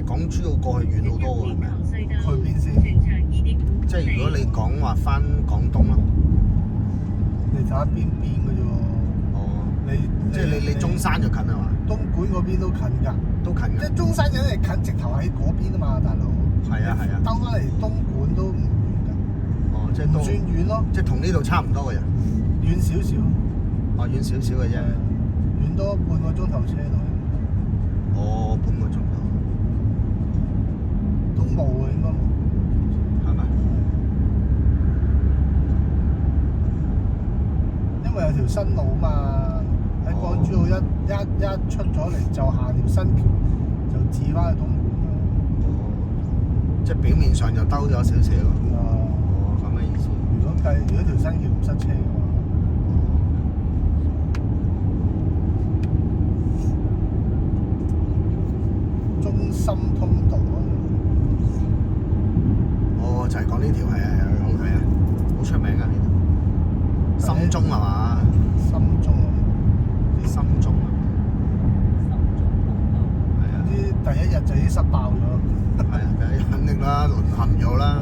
港珠澳過去遠好多喎，係咪啊？去邊先？即係如果你講話翻廣東咯，你睇下邊嘅啫喎。哦，你即係你中山就近係嘛？東莞嗰邊都近㗎，都近㗎。即係中山有啲近，直頭喺嗰邊啊嘛，大佬。係啊係啊。兜翻嚟東莞都唔遠㗎。哦，即係都唔算遠咯，即係同呢度差唔多嘅啫。遠少少。哦，遠少少嘅啫。遠多半個鐘頭車度。哦，半個鐘頭。都冇啊，應該冇。係咪？因為有條新路啊嘛，喺港珠澳一出咗嚟就行條新橋，就至翻去東莞啦。哦，即係表面上就兜咗少少。啊，哦，咁嘅意思。如果條新橋唔塞車嘅話，中心通道啊。哦，就係講呢條係啊，係啊，好出名啊呢條。深中係嘛？深中啊，深中啊。係啊。啲第一日就已經塞爆咗。係啊，肯定啦，淪陷咗啦。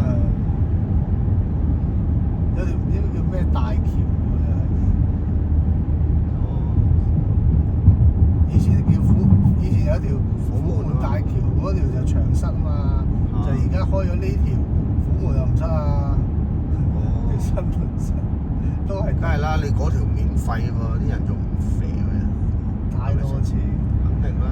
有條唔知叫咩大橋喎，哦。以前有一條虎門大橋，嗰條就長塞啊嘛，就而家開咗呢條虎門又唔塞啊，條新門塞都係。梗係啦，你嗰條免費喎，啲人仲唔肥嘅？太多次。肯定啦。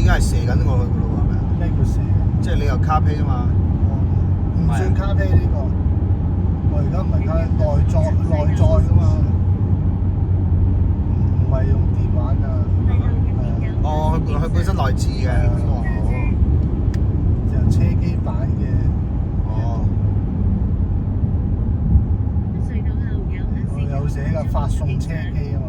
係射緊過去嘅咯喎，係咪啊？咩叫射？即係你有卡披啊嘛？唔算卡披呢個，我而家唔係卡，內載㗎嘛，唔係用電話㗎。哦，佢本身內置嘅。哦。就車機版嘅。哦。有寫㗎，發送車機啊嘛。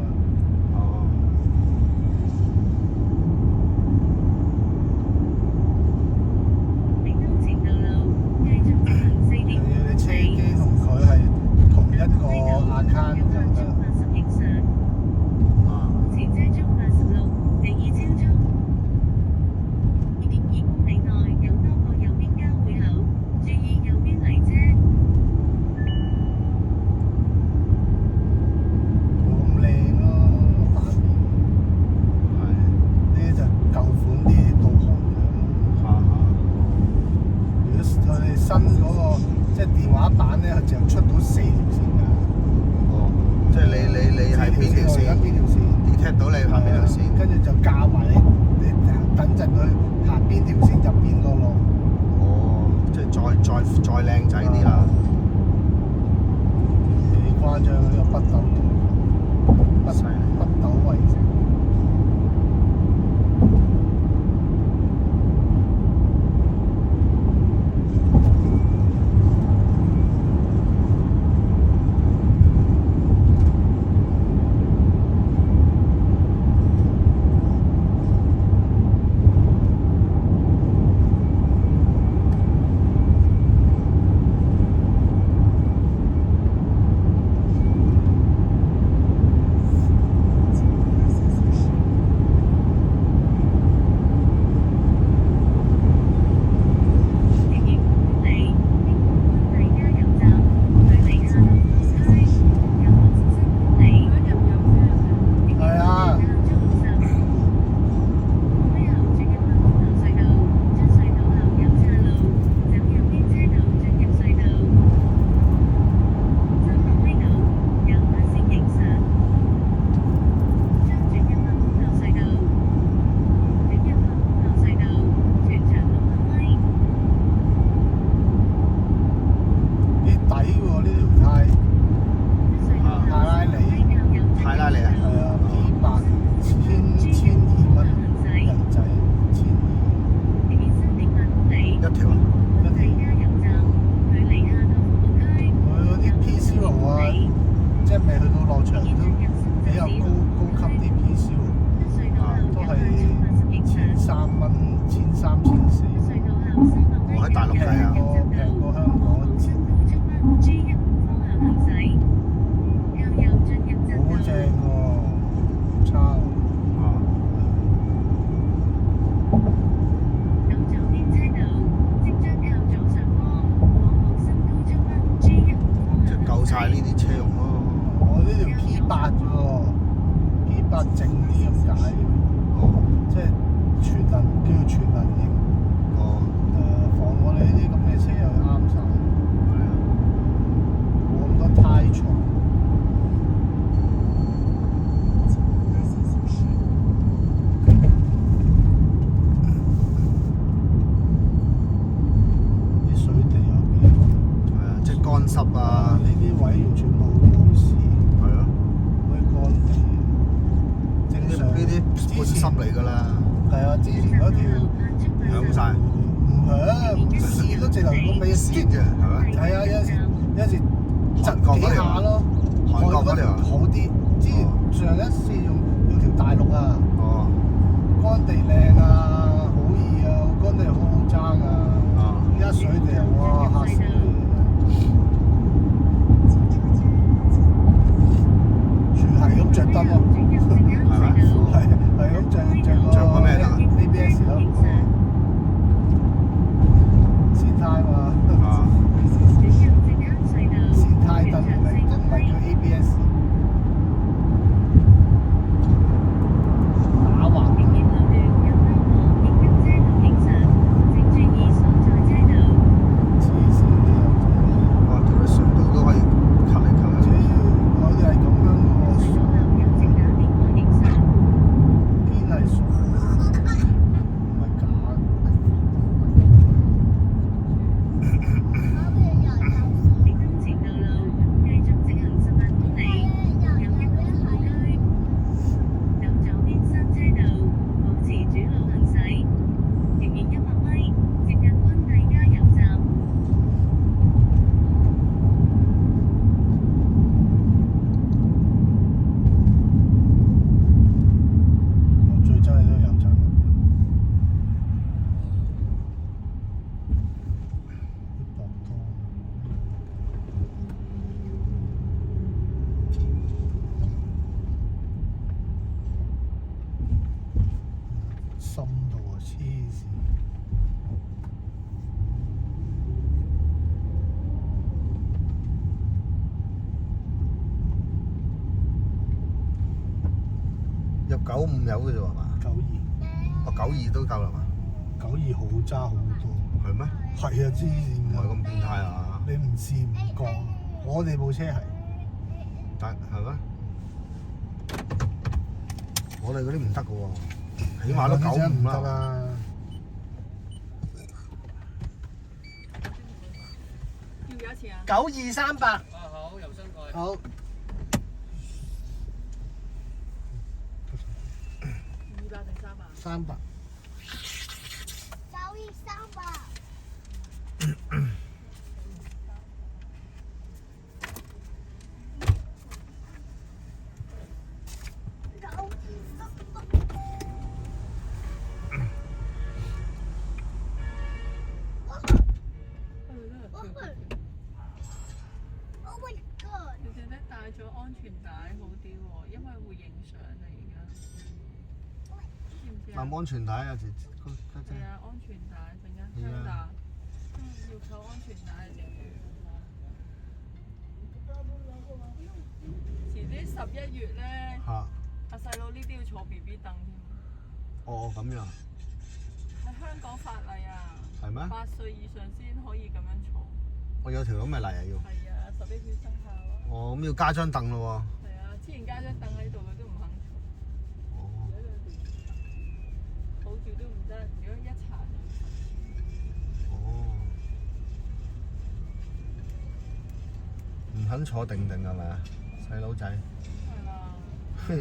新嗰個即係電話版咧，佢就出到4條線㗎。哦，即係你係邊條線？邊條線 detect 到你行邊條線？跟住就教埋你等陣佢行邊條線入邊個路。哦，即係再靚仔啲啦。幾誇張呢個北斗衛星。1300、1400。我喺大陸計啊，平過香港一截，好正喎，唔差喎。即係夠晒呢啲車用咯。我呢條 P8 啫喎，P8靜啲咁解，哦，即係全能叫全能型。哦，防我哋呢啲咁嘅車又啱晒，係啊，冇咁多胎重。啲水地有邊？係啊，即係乾濕啊，呢啲位完全冇事，係咯，可以乾地。正常呢啲半濕嚟㗎啦，係啊，之前嗰條響晒，唔響，線都直頭個尾堅嘅係咪？係啊，有時窒幾下咯。韓國嗰條啊，好啲，之前上一次用條大陸啊，哦，乾地靚啊，好易啊，乾地好好爭啊。啊，而家水地啊，哇嚇死你！全係咁着燈咯，係咪？係咁着個咩燈啊 ABS 咯，線胎嘛，啊，線胎燈唔係叫 ABS，打橫。黐線嘅又真係。哇！條隧道都可以咳嚟咳主去，要我哋係咁樣嘅喎，堅係熟，唔係假嘅。我最憎係呢個油站入邊，啲薄多。深度啊，黐線！入95油嘅啫喎嘛， 92，哦92都夠啦嘛， 92好揸好多。係咩？係啊，黐線㗎！唔係咁變態啊，你唔試唔覺，我哋部車係但係咩？我哋嗰啲唔得嘅喎，起碼都95唔得啦。啦。要幾多錢啊92、300。好，油箱蓋。好。 200定300？ 300。你記得帶咗安全帶好啲喎，因為會影相啊而家。知唔知啊？但安全帶有時係啊，安全帶陣間香達要扣安全帶嚟。遲啲11月咧，嚇，阿細佬呢啲要坐 BB 凳添。哦咁樣，喺香港法例啊，係咩？ 8歲以上先可以咁樣坐。我有條咁嘅例啊要。係啊，11月生效啊。哦，咁要加張凳咯係啊，之前加張凳喺度，佢都唔肯坐。喎。哦。抱住都唔得，如果一查就哦。唔肯坐定定係咪啊？細佬仔。係啦。嘿。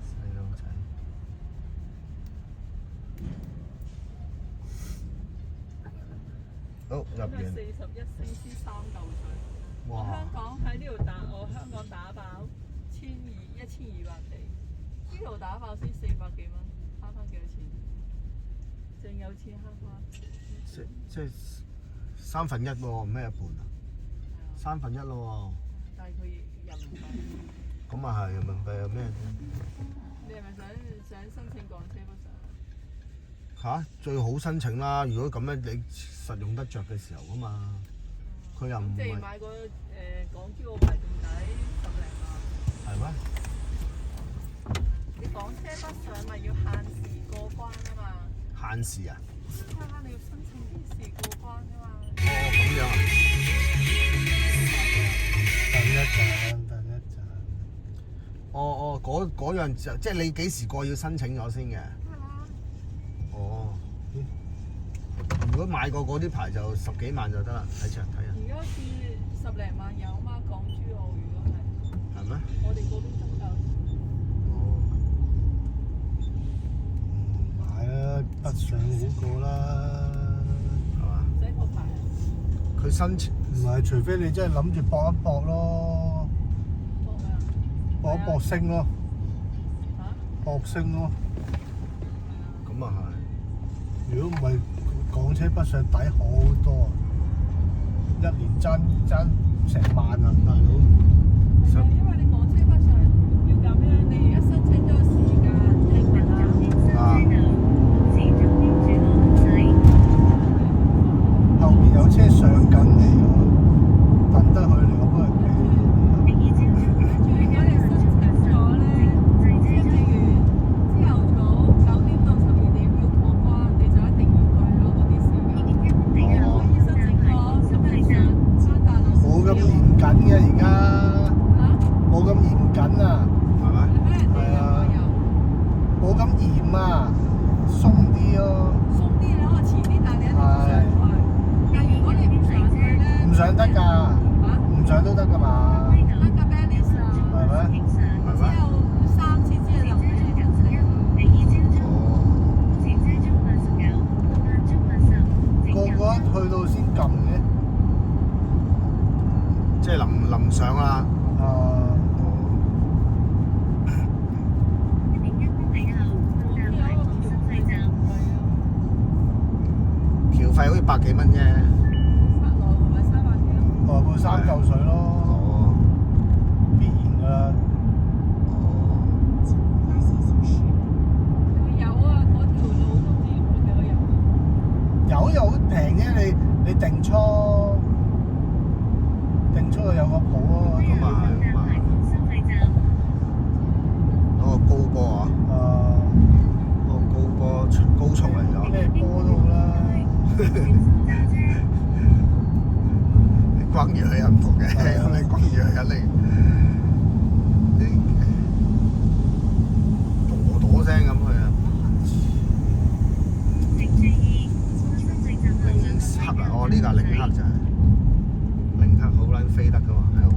細佬仔。好入完。 41cc 3嚿水。我哇！香港喺呢度打，我香港打爆1200地，呢度打爆先400幾蚊，慳翻幾多錢？有似黑花。即係1/3喎，咩一半啊？1/3咯但係佢人民幣。喎。咁啊係，人民幣有咩？你係咪想申請港車北上？最好申請啦！如果咁樣你實用得着嘅時候啊嘛，佢又唔即係係買個港珠澳牌仲抵10零萬。係咩？你港車北上咪要限時過關啊嘛？限時啊？你要申請啲時過關啊嘛？哦，咁樣啊？等一陣。哦，嗰樣就即係你幾時過要申請咗先嘅？哦。如果買過嗰啲牌就10幾萬就得啦，睇場睇人。而家好似10零萬有嘛？港珠澳如果係。係咩？我哋嗰邊都有。哦。買啦，北上好過啦。係嘛？唔使個牌。佢申請唔係，除非你真係諗住搏一搏咯，搏咩啊？搏一搏升咯，嚇？搏升咯。咁啊係。如果唔係港車北上抵好多，一年爭成萬啊，大佬。係啊，因為你港車北上要咁樣，你而家申請咗時間，聽聞啊。後面有車上緊嚟喎，等得佢嚟，我幫佢俾。最緊你申請咗咧，即係譬如朝頭早9點到12點要過關，你就一定要去咯嗰啲時間。可以申請咗，咁你上大陸。冇咁嚴謹嘅而家，嚇？冇咁嚴謹啊，係咪？係咩？你有有冇咁嚴啊，鬆啲咯。鬆啲，你可以遲啲，但係你一定要上去。但係如果你唔上去咧，唔上得㗎，嚇？唔上都得㗎嘛，得㗎 Benny 上。係咩？係咩？之後3次之後就俾你申請。個個一去到先撳嘅，即係臨上啦。啊，橋費好似100幾蚊啫。來回3嚿水咯，哦。必然㗎啦。哦。有啊，嗰條路都唔知用咗幾多油。油又好平啫，你定倉就有個譜咯。咁啊係，咁啊係。嗰個高波啊！啊，嗰個高波高速嚟咗。咩波都好啦。你轟住佢又唔同嘅，咁你轟住佢肯定朵聲咁去啊！0克啊！哦，呢架0克就係0克，好撚飛得噶嘛喺澳門。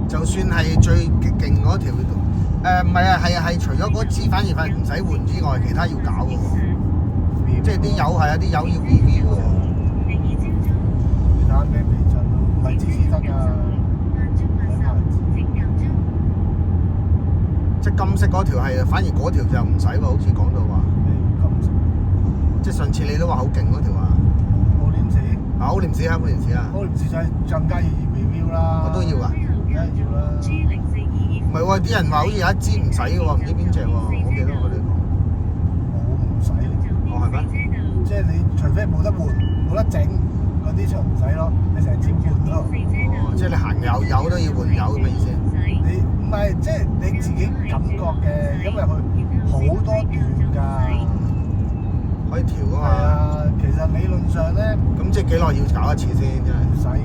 就算係最勁嗰條，唔係啊，係除咗嗰支反而唔使換之外，其他要搞嘅喎。即係啲油係啊，啲油要 review 喎。其他咩避震咯？唔係支持得㗎。即係金色嗰條係，反而嗰條就唔使喎，好似講到話。金色。即係上次你都話好勁嗰條啊。好廉士。啊，好廉士啊，好廉士啊。好廉士就係更加要 review 啦。我都要啊。梗係要啦。唔係喎，啲人話好似有一支唔使嘅喎，唔知邊隻喎，我記得佢哋講。冇唔使。哦，係咩？即係你除非冇得換、冇得整嗰啲就唔使咯，你成支換咯。哦，即係你行油都要換油咁嘅意思。你唔係即係你自己感覺嘅，因為佢好多段㗎。可以調㗎嘛？係啊，其實理論上咧，咁即係幾耐要搞一次先？真係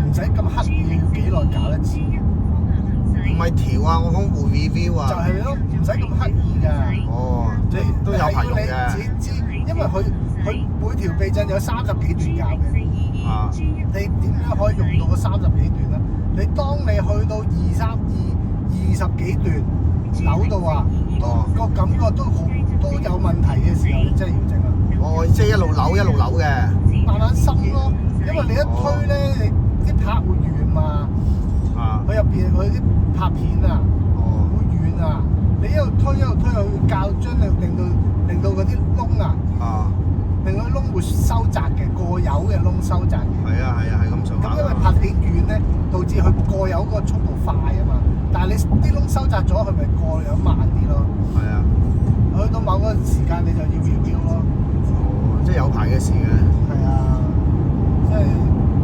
唔使咁刻意要幾耐搞一次。唔係調啊，我講換 review 啊。就係咯，唔使咁刻意㗎。哦，即係都有排用係要你自嘅。己知，因為佢每條避震有30幾段教嘅。啊，你點樣可以用到個30幾段咧？你當你去到20幾段扭到話，個感覺都有問題嘅時候，你真係要整啦。哦，即係一路扭嘅。慢慢深咯，因為你一推咧，你啲拍會軟嘛。啊。佢入邊佢啲拍片啊，哦。會軟啊。你一路推佢會校將令到嗰啲窿啊，啊。令到窿會收窄嘅，過油嘅窿收窄嘅。係啊，係咁上下。咁因為拍片軟咧，導致佢過油嗰個速度快啊嘛。但係你啲窿收窄咗，佢咪過油慢啲咯。係啊。去到某個時間你就要飆咯。哦，即係有排嘅事嘅。係啊，即係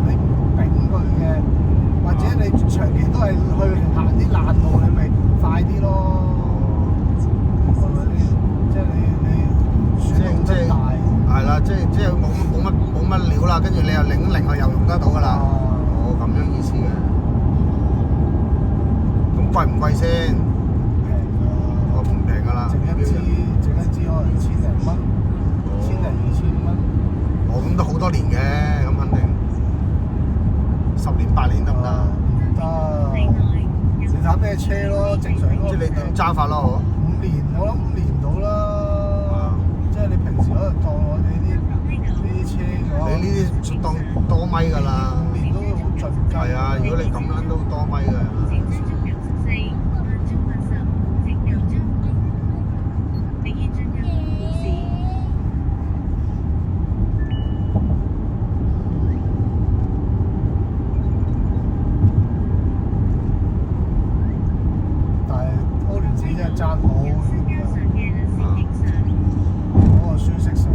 你唔頂佢嘅，或者你長期都係去行啲爛路，你咪快啲咯。係咪先？即係你選用得大。係啦，即係冇乜料啦，跟住你又擰佢又用得到㗎啦。哦，咁樣意思嘅。咁貴唔貴先？平㗎。哦，唔平㗎啦。整一支可能1000零蚊，1000零2000蚊。哦，咁都好多年嘅，咁肯定10年8年得唔得？得。你睇咩車咯？正常咯。即係你點揸法咯？ 5年，我諗5年到啦。即係你平時可能當我哋呢啲車嘅話，你呢啲當多米㗎啦。 5年都好盡計。係啊，如果你咁樣都多米嘅。但係歐聯士真係爭好遠㗎，嗰個舒適性，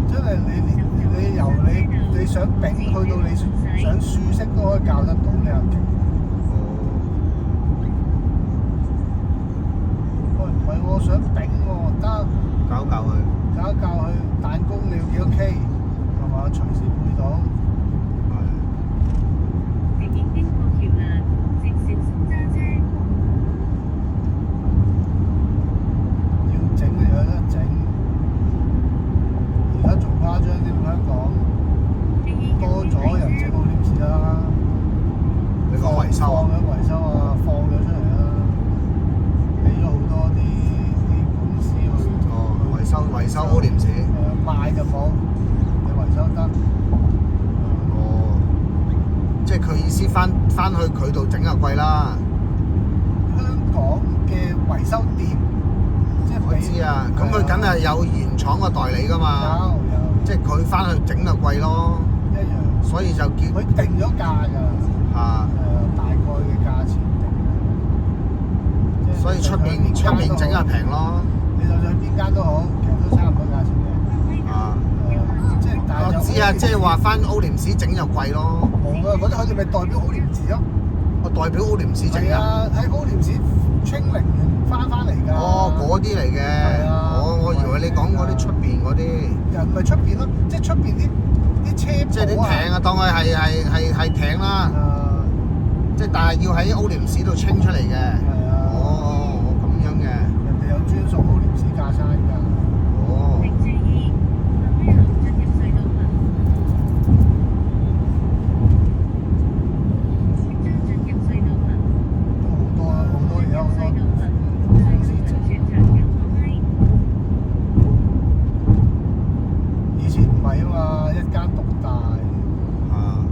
真係你由你想丙去到你想舒適都可以教得到，你又勁。喂，唔係喎，想丙喎，得教佢。教一教佢彈弓你要幾多 K，係嘛？隨時配到。要整就有得整，而家仲誇張啲，香港多咗人整奧廉士啦。你講維修啊？放咗維修啊，放咗出嚟啦，俾咗好多啲公司去。哦，維修奧廉士。賣就冇，你維修得。哦，即係佢意思翻去佢度整就貴啦。香港嘅維修店，即係我知啊，咁佢梗係有原廠個代理㗎嘛。有，即係佢翻去整就貴咯。一樣。所以就叫佢定咗價㗎。啊。大概嘅價錢定嘅。所以出面整就平咯。你就算邊間都好，其實都差唔多價錢嘅。啊。即係但係我知啊，即係話翻奧廉士整就貴咯。冇㗎，嗰啲佢哋咪代表奧廉士咯。我代表奧廉士整㗎。係啊，喺奧廉士training完翻嚟㗎。哦，嗰啲嚟嘅。係啊。我以為你講嗰啲出邊嗰啲。又唔係出邊咯，即係出邊啲車鋪啊。即係啲艇啊，當佢係艇啦。即係但係要喺奧廉士度清出嚟嘅。係啊。哦，咁樣嘅。人哋有專屬奧廉士架撐㗎。哦。都好多而家好多公司整。以前唔係啊嘛，一間獨大。啊。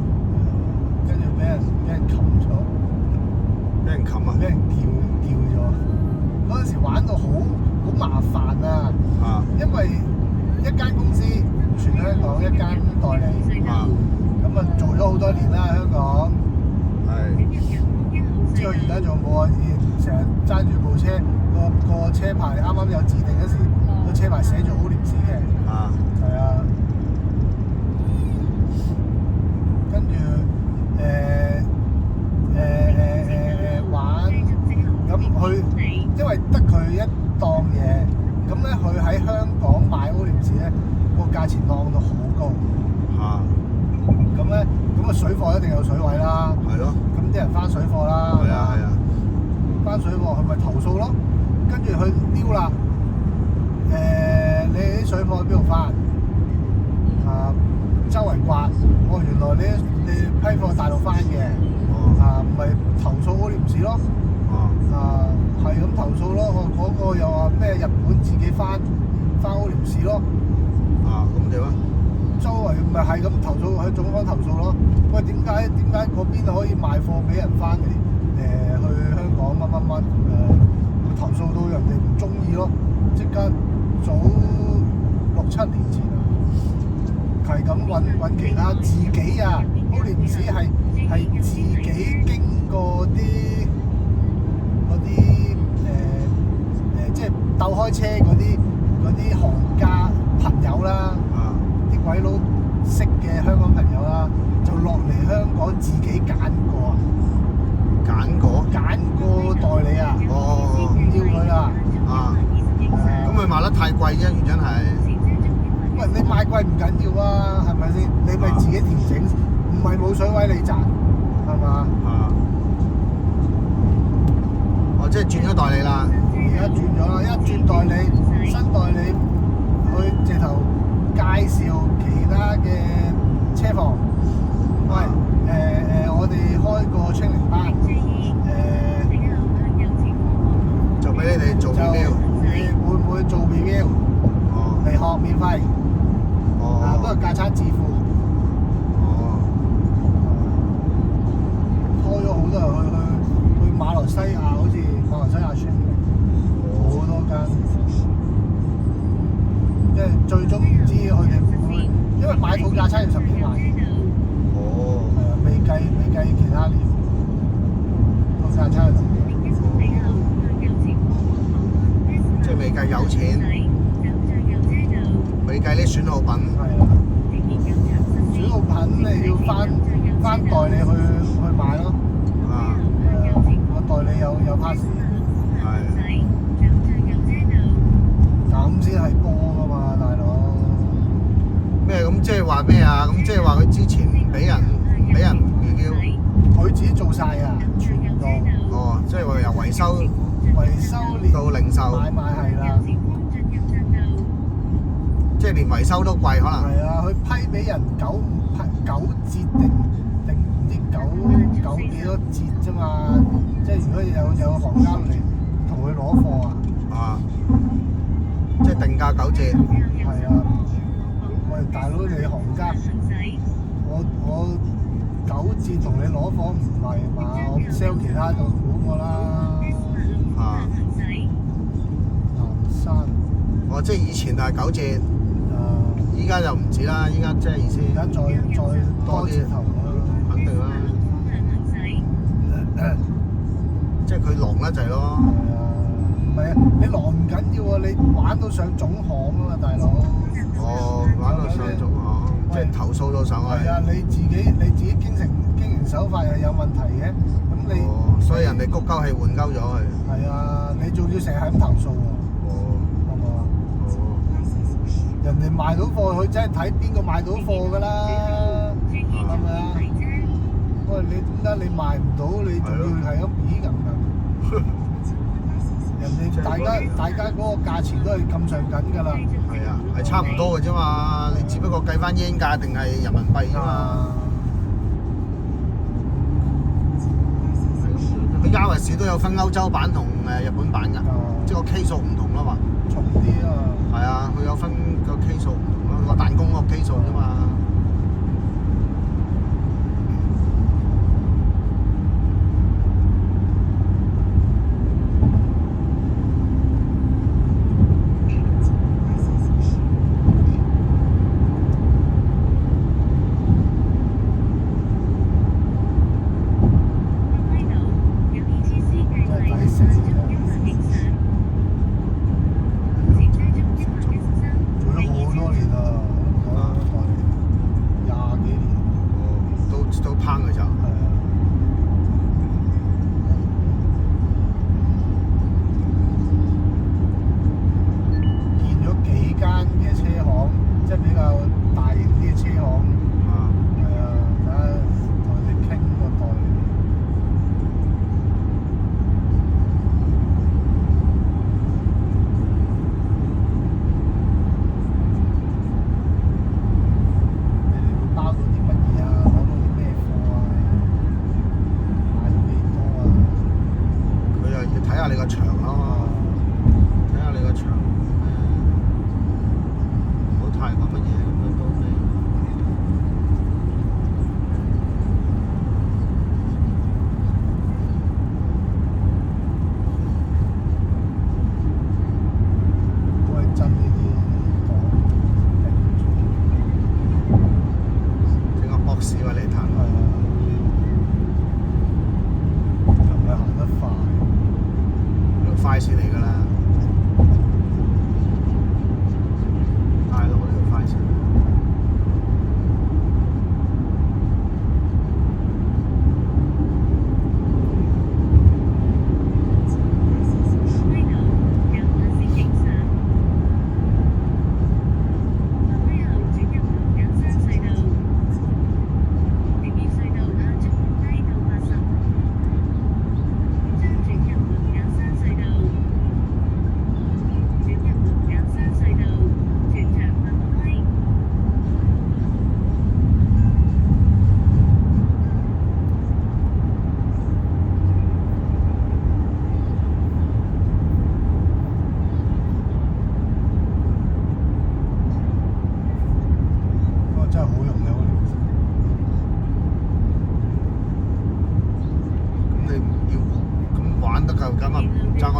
跟住俾人冚咗。俾人冚啊！俾人掉咗。嗰陣時玩到好麻煩啊！因為一間公司全香港一間代理，咁啊做咗好多年啦，香港。係。唔知佢而家仲有冇啊？以前成日揸住部車，個車牌啱啱有指定嗰時，個車牌寫住奧廉士嘅。係啊。跟住玩，咁佢因為得佢一檔嘢，咁咧佢喺香港買奧廉士咧，個價錢浪到好高。咁咧，咁啊水貨一定有水位啦。係咯。咁啲人翻水貨啦。係啊係啊，翻水貨佢咪投訴咯，跟住佢撩啦。你啲水貨喺邊度翻？周圍刮，原來你批貨大陸翻嘅，咪投訴嗰啲唔是咯，係咁投訴咯。嗰個又話咩日本自己翻嗰條市咯，咁點啊？周圍咪係咁投訴，喺總方投訴咯。喂，點解嗰邊可以賣貨俾人翻嚟？去香港乜會投訴到人哋唔中意咯？即刻早6-7年前啊，係咁揾其他自己啊，好廉市係自己經過啲即係鬥開車嗰啲行家朋友啦，啲鬼佬識嘅香港朋友啦，就落嚟香港自己揀過代理啊，唔要佢啦。咁佢賣得太貴啫，原因係。喂，你賣貴唔緊要啊，係咪先？你咪自己調整，唔係冇水位你賺，係嘛？即係轉咗代理啦。而家轉咗啦，一轉代理，新代理佢直頭介紹其他嘅車房。喂，我哋開個清零班，就俾你哋做 review。你會唔會做 review？嚟學免費。不過價差自負。開咗好多人去馬來西亞，好似馬來西亞村好多間，因為最終唔知佢哋會唔會，因為買套價差要10幾萬。未計其他料，套價差10幾萬。即係未計有錢，未計啲損耗品。係啦，損耗品你要翻代理去買咯。個代理有 pass。咁先係波㗎嘛，大佬。咩咁即係話咩啊？咁即係話佢之前俾人 review，佢自己做晒啊，全部。即係話由維修連到零售，買賣係啦。即係連維修都貴可能。係啊，佢批俾人9折定唔知9幾多折啫嘛。即係如果有行家嚟同佢攞貨啊。即係定價9折。係啊。喂，大佬你行家，我9折同你攞貨唔係嘛？我 sell 其他就好過啦。南山。即係以前係9折。依家就唔止啦，依家即係意思。而家再多折頭啦。肯定啦。即係佢狼得滯咯。係啊，你狼唔緊要喎，你玩到上總行啊嘛，大佬。玩到上總行，即係投訴到上去。係啊，你自己經營手法又有問題嘅，咁你。所以人哋谷鳩氣換鳩咗佢。係啊，你仲要成日係咁投訴喎。係嘛？人哋賣到貨，佢真係睇邊個賣到貨㗎啦，係咪啊？喂，你點解你賣唔到，你仲要係咁咦咁㗎？人哋大家嗰個價錢都係咁上緊㗎啦。係啊，係差唔多嘅啫嘛，你只不過計翻英價定係人民幣啫嘛。佢Yaris都有分歐洲版同日本版㗎，即係個 K 數唔同啦嘛。重啲啊！係啊，佢有分個 K 數唔同咯，個彈弓個 K 數啫嘛。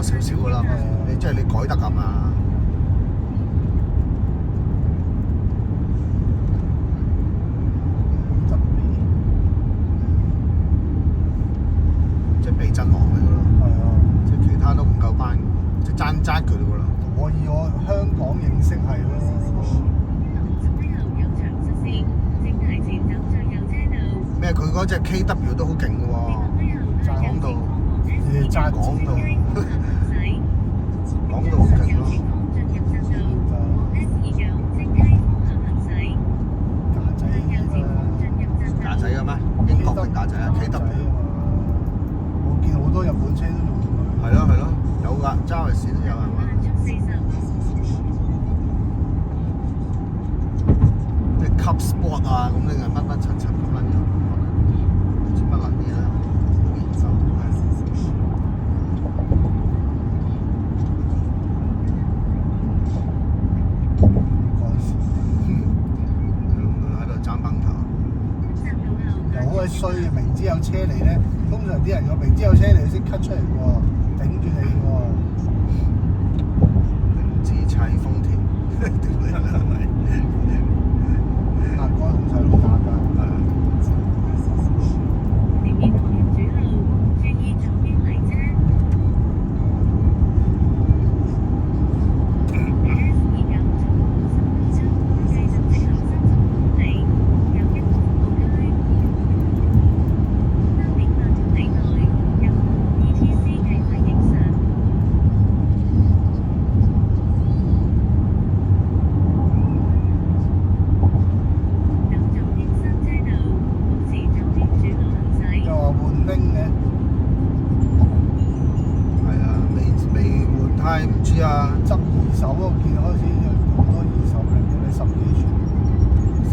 少少噶啦，你即係你改得咁啊。即係避震王嚟噶咯，係啊，即係其他都唔夠班，即係爭佢哋噶啦。我以我香港認識係咯。咩？佢嗰隻 KW 都好勁嘅喎，講到講到好勁咯。架仔嘅咩？英國定架仔啊 ？KW 我見好多日本車都用佢。係咯係咯，有㗎，揸維士都有係嘛？即係 Cup Sport 啊，咁你係乜乜柒柒咁撚樣，唔知乜撚嘢啦，冇研究。喺度爭崩頭。又好鬼衰嘅，明知有車嚟咧，通常啲人個明知有車嚟先 cut 出嚟喎，頂住你喎。明知砌豐田，屌你係咪？阿哥同細佬打架。唔知啊，執二手我見開始有好多二手嘅，你10幾寸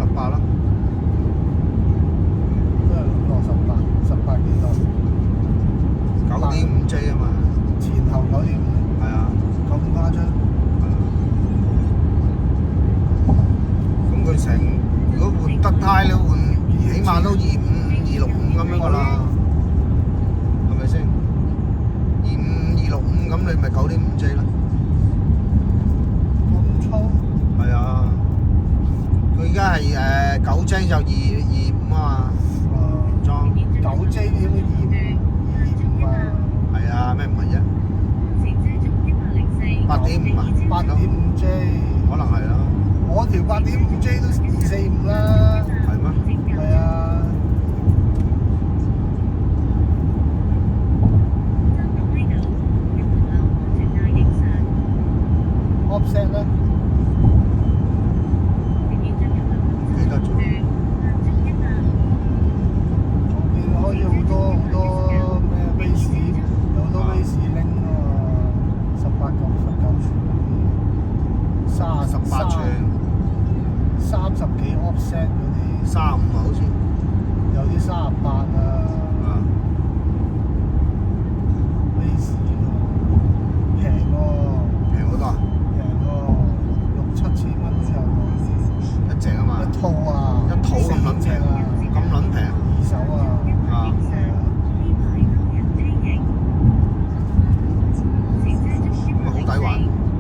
18啦，都係落18幾多9.5J 啊嘛，前後9.5，係啊，咁誇張。咁佢成如果換得胎咧，換起碼都255、265咁樣噶啦，係咪先？255、265咁你咪9.5J 啦。咁粗？係啊，佢而家係9J 就225啊嘛，裝。9J 點會2.5啊？係啊，咩唔係啫？8.5啊，8.5J 可能係啦。我條8.5J 都245啦。係咩？係啊。offset 咧？記得咗。我見開始好多咩 base，有好多 base 拎喎，18、19寸18寸，30幾 offset 嗰啲，35啊好似。有啲38啊，base 喎，平喎。平好多啊！平喎，6、7千蚊都有喎。一隻啊嘛。一套啊！一套咁撚平，咁撚平。二手啊！啊！咁啊好抵玩。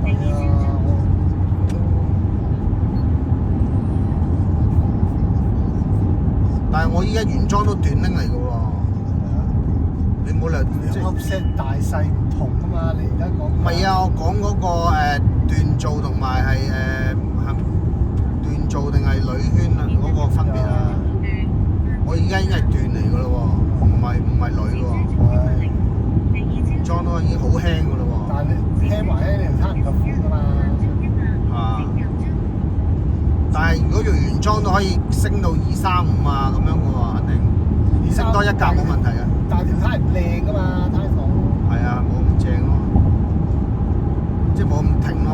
係啊！但係我依家原裝都短拎嚟嘅喎，你冇理由即係 offset 大細唔同啊嘛！你而家講唔係啊？我講嗰個鍛造同埋係鍛造定係鋁圈啊嗰個分別啊！我而家已經係鍛嚟嘅咯喎，唔係鋁嘅喎，原裝都已經好輕嘅咯喎。但係你聽埋咧，你條叉唔夠寬啊嘛！啊！但係如果用原裝都可以升到235啊咁樣嘅喎，肯定升多一格冇問題嘅。但係條胎唔靚噶嘛，胎房。係啊，冇咁正咯，即係冇咁挺咯。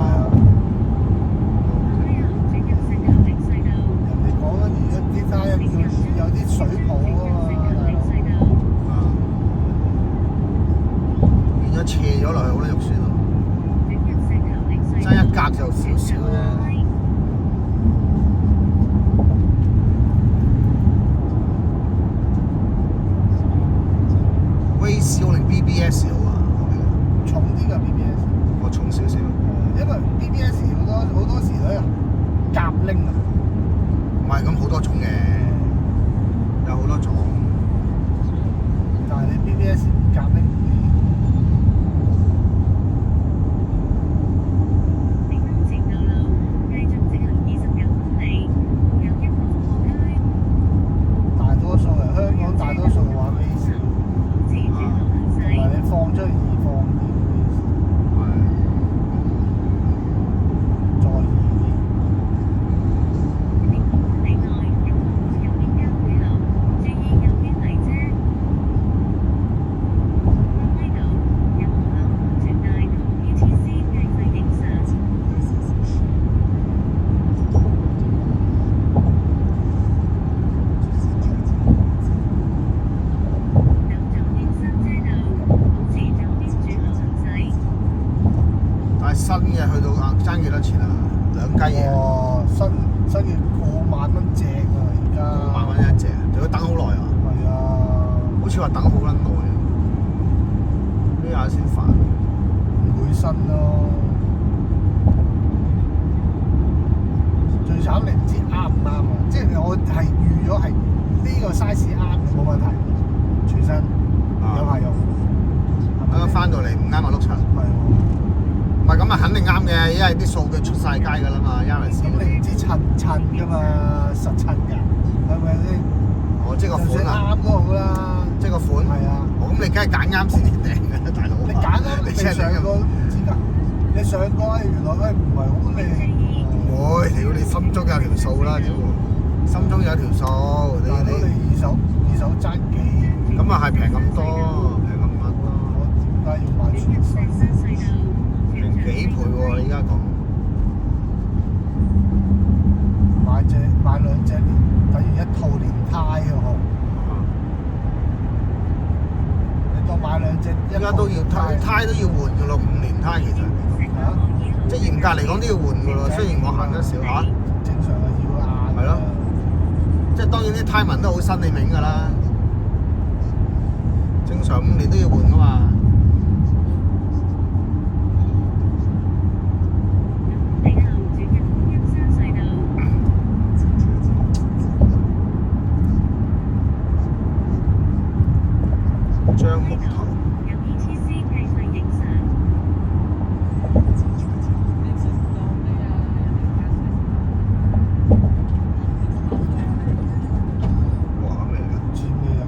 人哋講緊而家啲胎有啲水泡啊嘛，啊！變咗斜咗落去好多肉酸咯，爭一格就少少啫。威少定 BBS 好啊？重啲嘅好多時都夾拎啊，唔係咁好多種嘅，有好多種。但係你 BBS 夾拎唔理。大多數人香港大多數話咩事？同埋你放出去易放啲，再易啲。但係新嘅去到爭幾多錢啊？兩雞嘢，哇！新嘅過萬蚊隻啊，而家。過萬蚊一隻，仲要等好耐啊！係啊，好似話等好撚耐啊！呢下先煩。唔會新咯。最慘你唔知啱唔啱啊！即係我係預咗係呢個 size 啱嘅冇問題，全身有排用。咁樣翻到嚟唔啱我碌柒。係喎。唔係咁啊，肯定啱嘅，因為啲數據出晒街㗎啦嘛，Yaris。咁你唔知襯唔襯㗎嘛，實襯㗎，係咪先？哦，即係個就算款啊，啱都好啦。即係個款。係啊。哦，咁你梗係揀啱先至訂嘅，大佬。你揀啱你真係上過都唔知㗎，你上過原來唔係好靚喎。會，屌你心中有條數啦，屌，心中有條數，大佬你二手爭幾？咁啊係平咁多，平咁乜咯？我點解要買全新？平幾倍喎？你而家講，買兩隻等於一套連胎嘅喎。你當買兩隻，而家都要胎都要換㗎咯，5年胎其實，嚇，即係嚴格嚟講都要換㗎咯。雖然我行得少嚇，正常係要硬。係咯，即係當然啲胎紋都好新，你明㗎啦。正常5年都要換㗎嘛。樟木頭。哇！咩嚟㗎？唔知咩入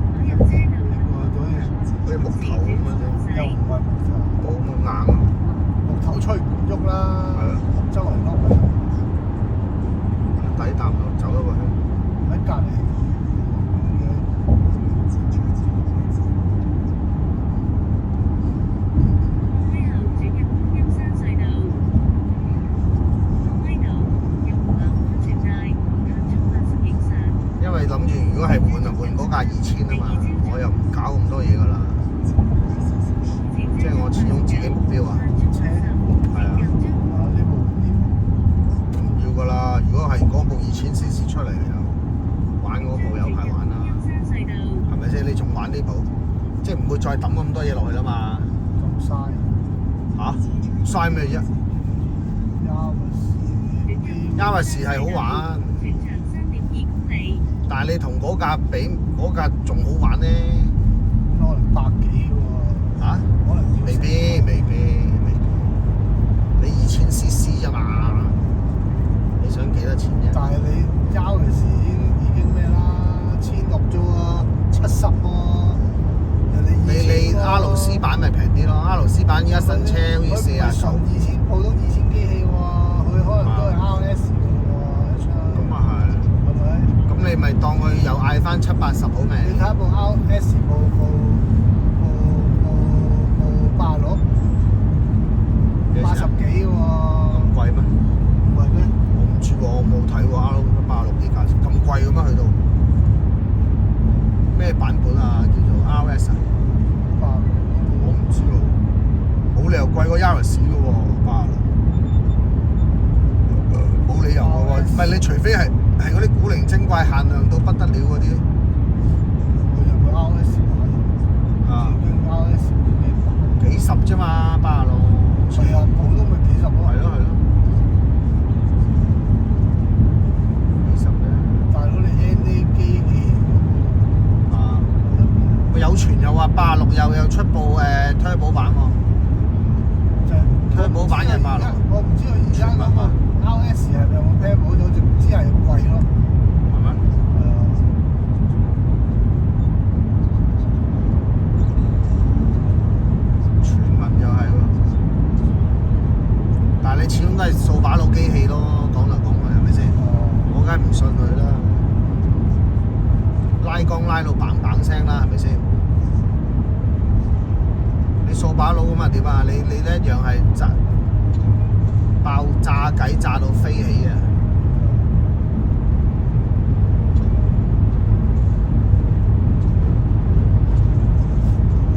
過嗰啲好似木頭咁樣啫，又唔係木頭，冇咁硬啊。木頭吹唔喐啦。係啊，周圍碌抵啖就走咗個圈。喺隔離。因為諗住如果係換就換嗰架2000啊嘛，我又唔搞咁多嘢㗎啦，即係我始終自己目標啊，車係啊，呢部唔要㗎啦。如果係嗰部2000cc 出嚟就玩嗰部有排玩啦，係咪先？你仲玩呢部，即係唔會再抌咁多嘢落去啦嘛。咁嘥。嚇？嘥咩啫？Yaris係好玩。但係你同嗰架比，嗰架仲好玩咧。可能百幾喎。嚇？可能要未必。你2000cc 啫嘛，你想幾多錢啫？但係你交嘅時已經咩啦，1600啫喎，70喎。人哋你 RC 版咪平啲咯，RC 版依家新車好似40純2000普通2000機器喎，佢可能都係 RS 嘅喎，咁啊係。係咪？咁你咪當佢又嗌翻780好未？你睇部 RS 部86，80幾喎。咁貴咩？唔係咩？我唔知喎，我冇睇喎，R86幾價錢？咁貴嘅咩？去到咩版本啊？叫做 RS 啊？我唔知喎，冇理由貴過 Yaris 嘅喎，86。冇理由嘅喎，唔係你除非係嗰啲古靈精怪限量到不得了嗰啲。佢有個 RS 版，啊，已經 RS 幾版？幾十啫嘛，86。係啊，普通咪幾十咯。係咯。掃把佬機器咯，講嚟講去係咪先？我梗係唔信佢啦，拉缸拉到砰砰聲啦，係咪先？你掃把佬咁啊點啊？你一樣係爆炸計炸到飛起啊！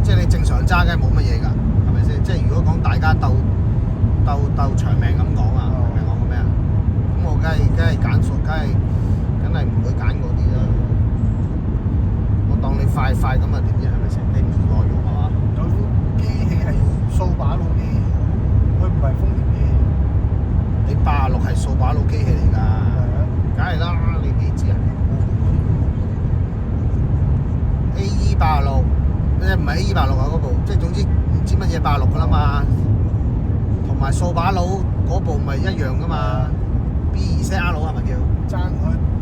即係你正常揸梗係冇乜嘢㗎，係咪先？即係如果講大家鬥長命咁講啊，明唔明我講咩啊？咁我梗係揀數，梗係唔會揀嗰啲啦。我當你快咁啊點啫？係咪先？你唔耐用係嘛？有啲機器係掃把佬機器，佢唔係豐田機器。你86係掃把佬機器嚟㗎，梗係啦，你幾知啊？AE86，唔係 AE86啊嗰部，即係總之唔知乜嘢86㗎啦嘛。同埋掃把佬嗰部咪一樣㗎嘛 ，B2ZR 係咪叫？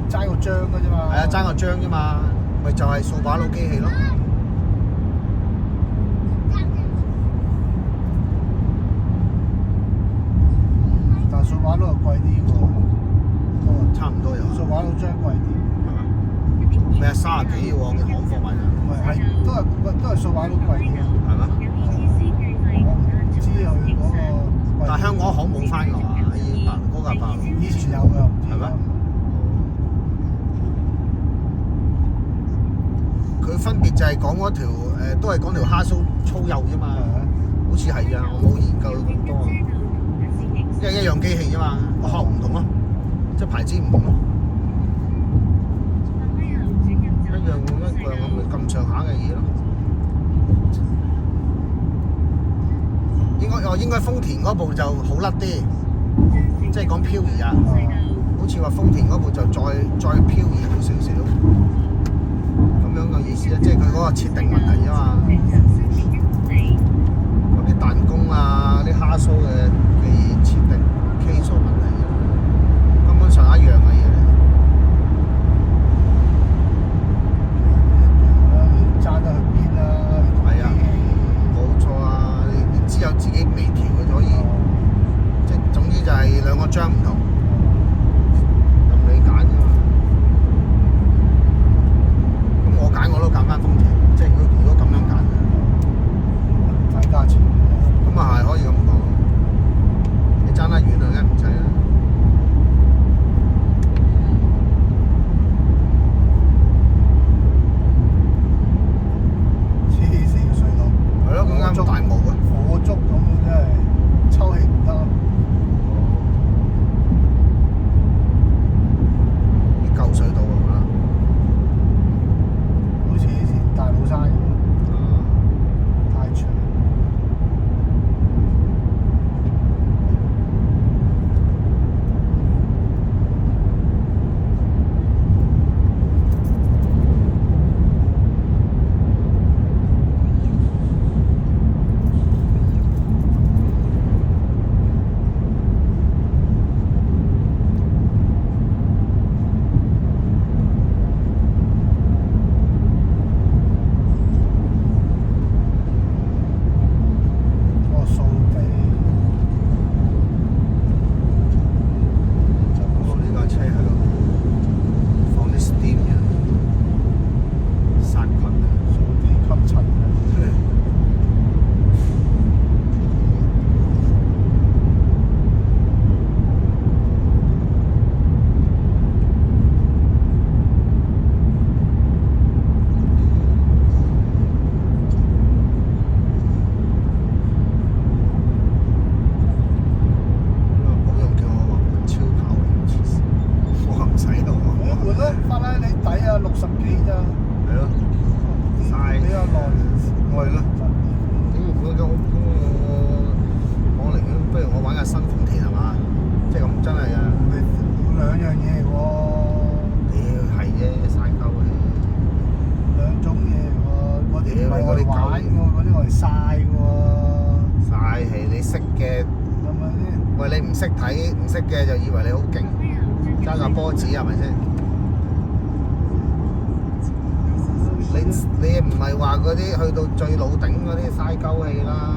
爭個章㗎啫嘛。係啊，爭個章啫嘛，咪就係掃把佬機器咯。但掃把佬又貴啲喎，差唔多有。掃把佬章貴啲。咩啊？30幾喎嘅行貨賣啊？唔係都係掃把佬貴啲。係咩？我唔知佢嗰個貴。但係香港行冇翻㗎嘛？嗰架86。以前有㗎，唔知係咩？佢分別就係講嗰條都係講條蝦鬚粗幼啫嘛，好似係啊，我冇研究咁多啊，因為一樣機器啫嘛，個殼唔同咯，即係牌子唔同咯，一樣咁上下嘅嘢咯。應該豐田嗰部就好甩啲，即係講漂移啊，好似話豐田嗰部就再漂移好少少。咁樣嘅意思咧，即係佢嗰個設定問題啫嘛。嗰啲彈弓啊、啲蝦鬚嘅設定 K 數問題啫，根本上一樣嘅嘢嚟。你揸得去邊啊？係啊，冇錯啊！你只有自己微調嘅可以，即係總之就係兩個章唔同，任你揀啫嘛。我揀我都揀翻豐田，即係如果咁樣揀，睇價錢。咁啊係可以咁講。你爭得遠啊，梗係唔使啦。黐線嘅隧道。係咯，咁啱大霧啊！火燭咁真係抽氣唔得。啲舊隧道啊！好似以前大老山咁，太長。喂，你唔識睇唔識嘅就以為你好勁，揸架波子係咪先？你唔係話嗰啲去到最老頂嗰啲嘥鳩氣啦，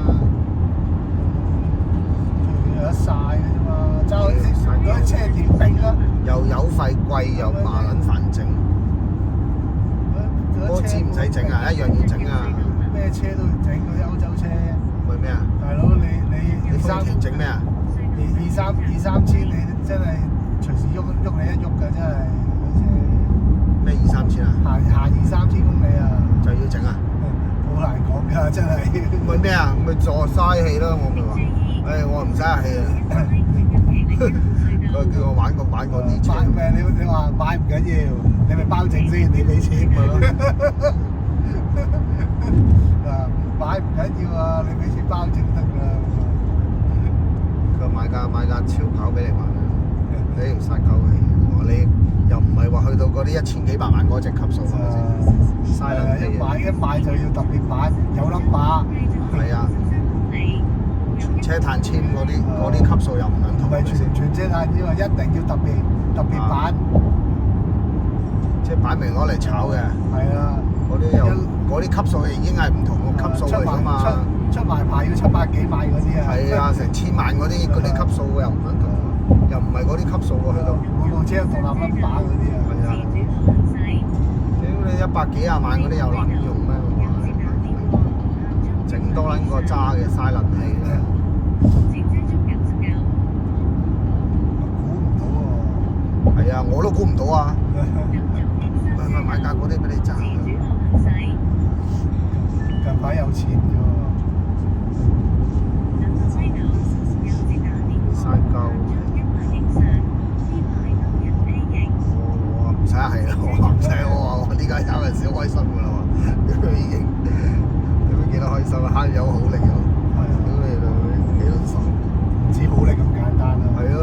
有得曬嘅啫嘛。揸嗰啲車點冰啊？又油費貴又麻撚煩整，波子唔使整啊，一樣要整啊。咩車都要整，嗰啲歐洲車。為咩啊？大佬你豐田整咩啊？二三千你真係隨時喐你一喐㗎，真係嗰車。咩2、3千啊？行2、3千公里啊！就要整啊？好難講㗎，真係。咪咩啊？咪坐嘥氣咯！我咪話，我唔嘥氣啊！佢叫我玩過啲車。買咩？你話買唔緊要，你咪包整先，你俾錢咪咯。嗱，買唔緊要啊，你俾錢包整得㗎。佢買架超跑俾你玩啊！你條殺鳩氣喎！你又唔係話去到嗰啲1000幾百萬嗰隻級數係咪先？嘥撚氣啊！一買就要特別版，有冧係啊！全車碳纖嗰啲級數又唔撚同。唔係全車碳纖啊，一定要特別版。即係擺明攞嚟炒嘅。係啊。嗰啲級數已經係唔同個級數嚟㗎嘛。出埋牌要700幾萬嗰啲啊。係啊，成1000萬嗰啲級數又唔撚同，又唔係嗰啲級數喎去到。每部車有獨立冧把嗰啲啊。係啊。屌你100幾廿萬嗰啲有撚用咩？整多撚個渣嘅嘥撚氣嘅。估唔到喎。係啊，我都估唔到啊！買架嗰啲俾你揸。近排有錢啫喎。嘥鳩。我唔使係啦，我唔使我呢家有陣時好開心㗎啦喎，屌已經，屌幾多開心啊！慳油好力啊！屌你老味幾多爽？唔止好力咁簡單啊！係咯，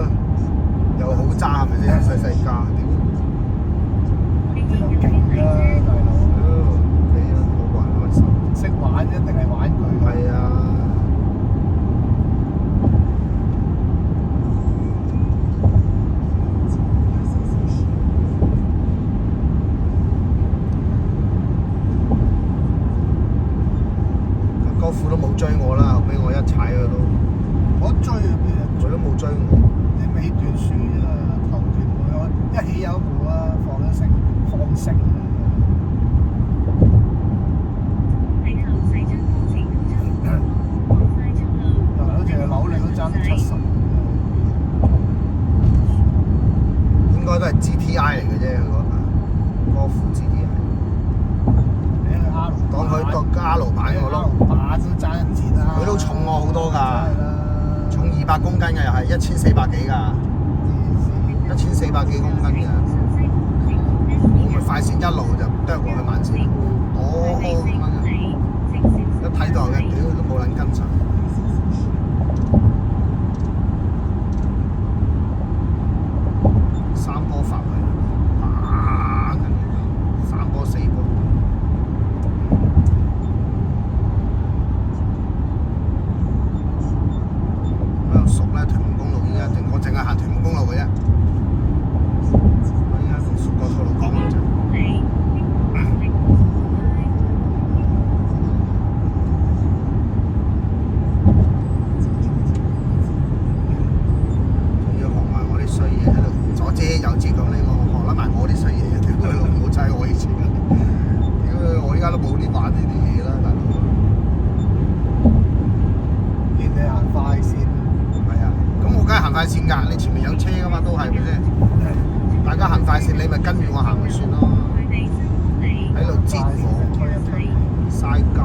又好揸係咪先？細架屌！勁㗎，大佬！幾好玩開心。識玩一定係玩佢。係啊。高富都冇追我啦，後尾我一踩佢都。我追啊邊啊？佢都冇追我。你尾段輸啦，頭段我一起有步啊，放聲。大佬淨係扭力都爭70。應該都係 GTI 嚟嘅啫，佢嗰架高富 GTI。當佢當加路版我咯。把都爭一截啦。佢都重我好多㗎，重200公斤嘅又係1400幾㗎，1400幾公斤嘅。我咪快線一路就剁過去慢線，咁樣，一睇到嘅屌都冇撚跟上。3波發圍，3波4波。我又熟咧，屯門公路依家我淨係行屯門公路嘅啫。我依家同熟過吐露港咁滯。仲要學埋我啲衰嘢喺度，左遮右遮咁呢個學得埋我啲衰嘢，屌佢老母真係我以前啊！屌我依家都冇啲玩呢啲嘢啦，大佬。見你行快線。係啊，咁我梗係行快線㗎，你前面有車㗎嘛，都係咪先？大家行快線，你咪跟住我行咪算咯。喺度截我，嘥鳩。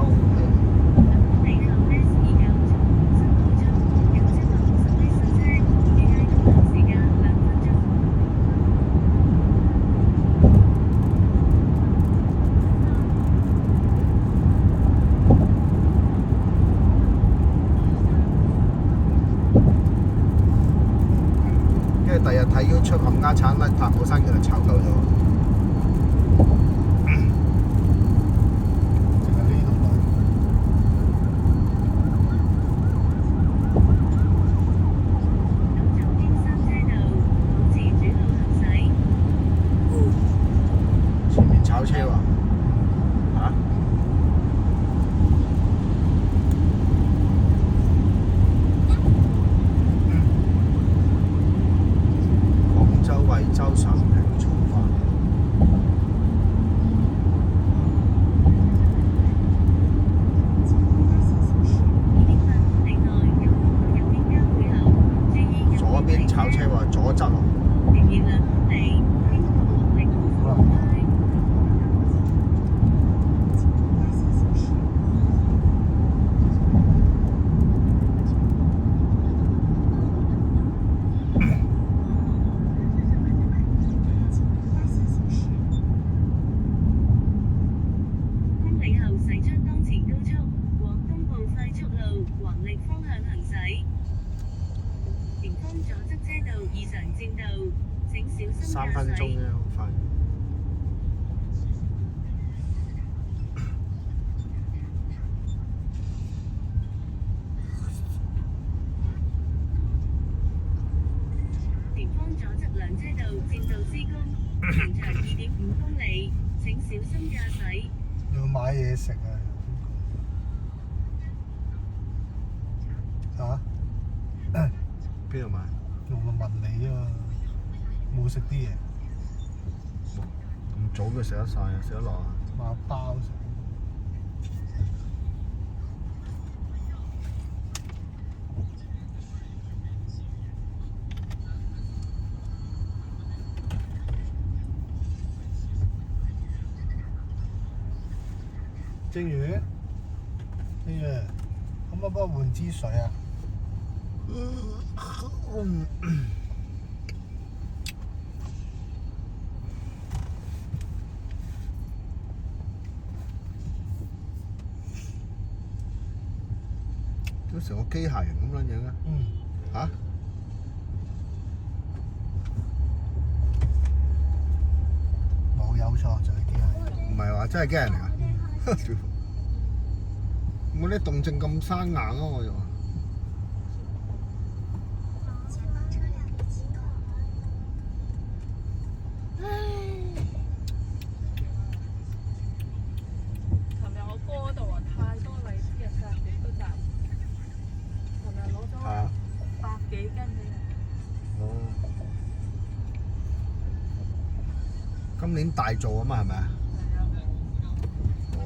第日睇 YouTube 冚家產乜拍冇生意就炒鳩咗。淨係呢度來。前面炒車喎，嚇？惠州上平出發。左邊炒車喎，左側喎。3分鐘啫，好快。前方左側兩車道佔道施工，全長2.5公里，請小心駕駛。要買嘢食啊！嚇？邊度買？我咪問你啊嘛，冇食啲嘢，咁早佢食得晒啊？食得落啊？買包食。正如，可唔可以幫我換支水啊？都成個機械人咁樣樣啊！嚇？冇有錯，就係機械人。唔係話真係機械人嚟㗎？我啲動靜咁生硬啊！我就話。琴日我哥嗰度啊，太多荔枝啊，殺極都摘。琴日攞咗100幾斤俾人。哦。今年大做啊嘛，係咪啊？係啊。哦。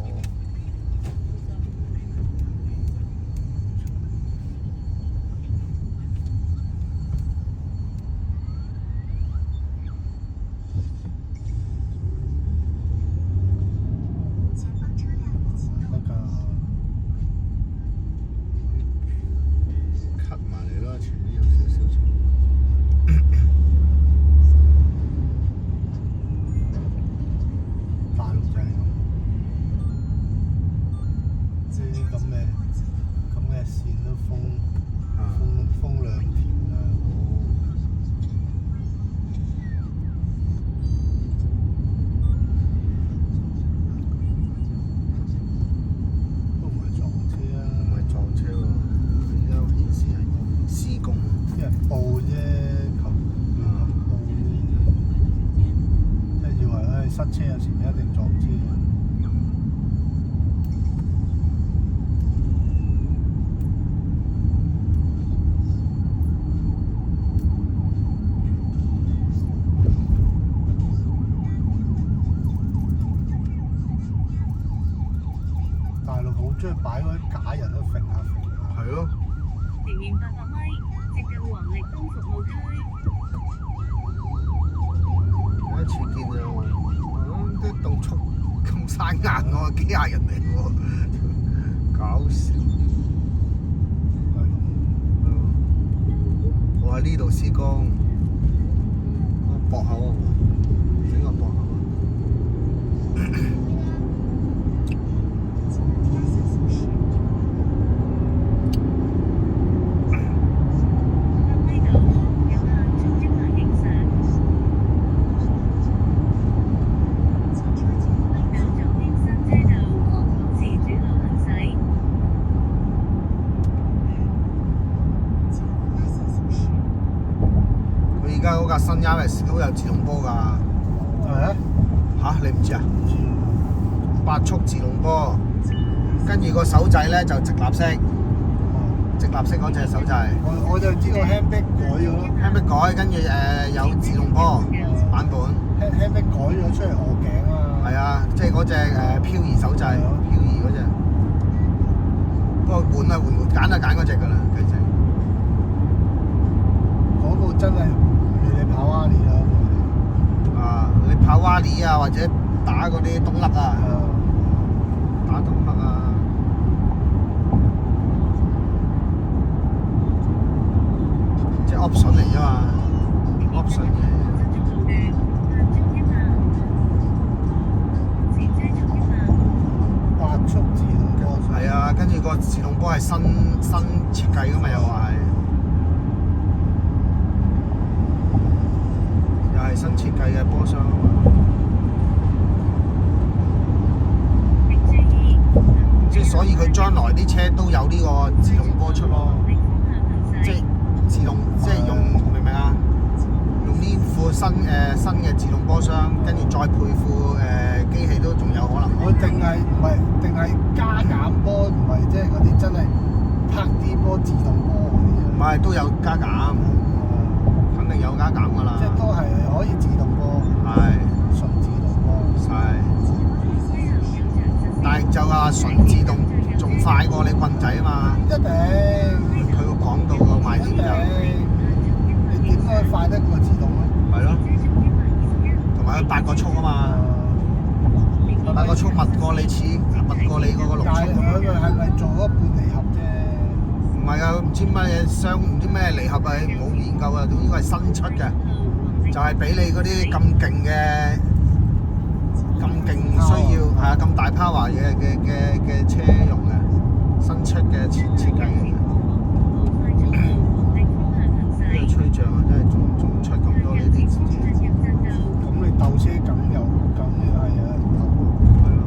cut 埋嚟咯，前面有少少車。大陸就係咁，呢啲咁嘅線都封兩條啦。都唔係撞車啊！唔係撞車喎，而家顯示係施工。啲人報啫，求報啫，即係以為塞車有時唔一定撞車。大陸好中意擺嗰啲假人都揈下揈下。係咯。前面800米，接近黃瀝東服務區。第一次見啊！啲動速咁生硬喎，機械人嚟喎，搞笑。我喺呢度施工，駁口啊，整個駁口啊。呢度有限速1碼影相。右左邊3車道，保持主路行駛。佢而家嗰架新 Yaris 都有自動波㗎。係啊？嚇，你唔知啊？唔知8速自動波，跟住個手掣咧就直立式，直立式嗰隻手掣。我就知道 handbrake 改咗咯 handbrake 改，跟住有自動波版本。handbrake 改咗出嚟鵝頸啊。係啊，即係嗰隻漂移手掣，漂移嗰隻。不過換揀嗰隻㗎啦，其實。嗰部真係你跑瓦利啦。啊，你跑瓦利啊，或者打嗰啲東甩啊，打東甩啊。即係 option 嚟啫嘛 ，option 嘅。八速自動波。係啊，跟住個自動波係新設計㗎嘛，又話係，又係新設計嘅波箱啊嘛。即係所以佢將來啲車都有呢個自動波出咯，即係自動，即係用明唔明啊？用呢副新嘅自動波箱，跟住再配副機器都仲有可能。我定係加減波，唔係即係嗰啲真係拍啲波自動波嗰啲啊。唔係都有加減，肯定有加減㗎啦。即係都係可以自動波，係純自動波。係，但係就話純自動仲快過你棍仔啊嘛。一定。佢個講到個賣點就你點可以快得過自動咧？係咯，同埋佢8個速啊嘛。8個速密過你嗰個6但係速。佢係咪做咗半離合啫？唔係啊，唔知乜嘢雙，唔知咩離合啊，冇研究啊，總之係新出嘅，就係俾你嗰啲咁勁需要係啊咁大 power 嘅車用嘅，新出嘅設計嘅。呢個吹脹啊，真係仲出咁多呢啲字。咁你鬥車梗係有人鬥。係咯。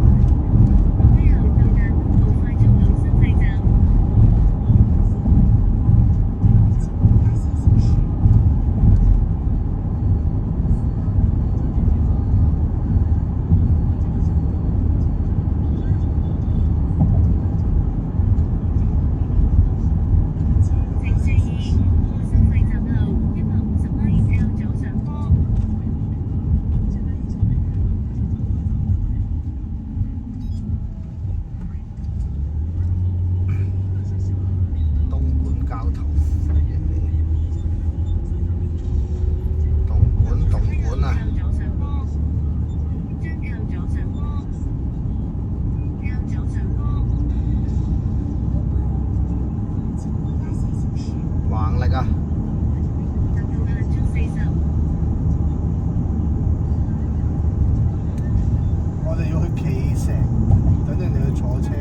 我哋要去企城，等人哋去坐車。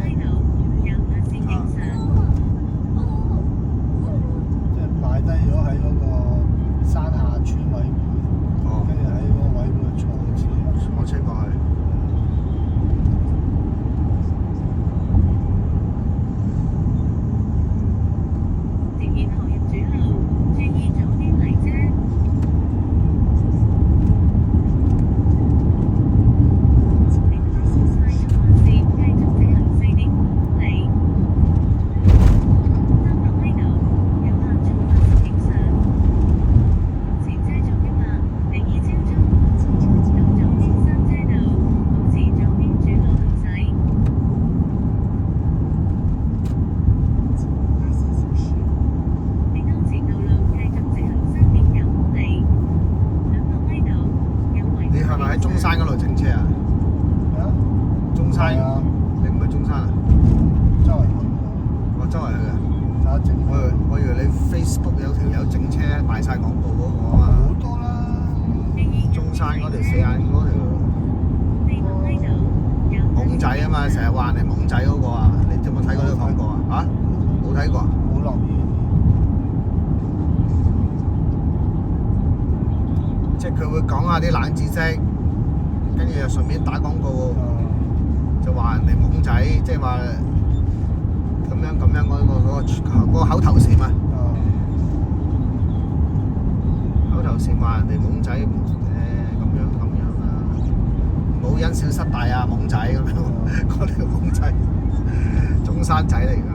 即係擺低咗喺嗰個山下村委會，跟住喺嗰個委會坐車過去。中山嗰度整車啊？啊？中山，啊、你唔係中山啊？周圍去。我周圍去嘅。整我以為你 Facebook 有條友整車賣晒廣告嗰個啊嘛。好多啦。中山嗰條四眼嗰條。懵仔啊嘛，成日話人哋懵仔嗰個啊，你有冇睇過呢個廣告啊？嚇？冇睇過。冇留意。即係佢會講下啲冷知識，跟住又順便打廣告，就話人哋懵仔，即係話咁樣嗰個口頭禪啊，口頭禪話人哋懵仔咁樣啊，冇因小失大啊，懵仔咁樣，嗰條懵仔，中山仔嚟㗎。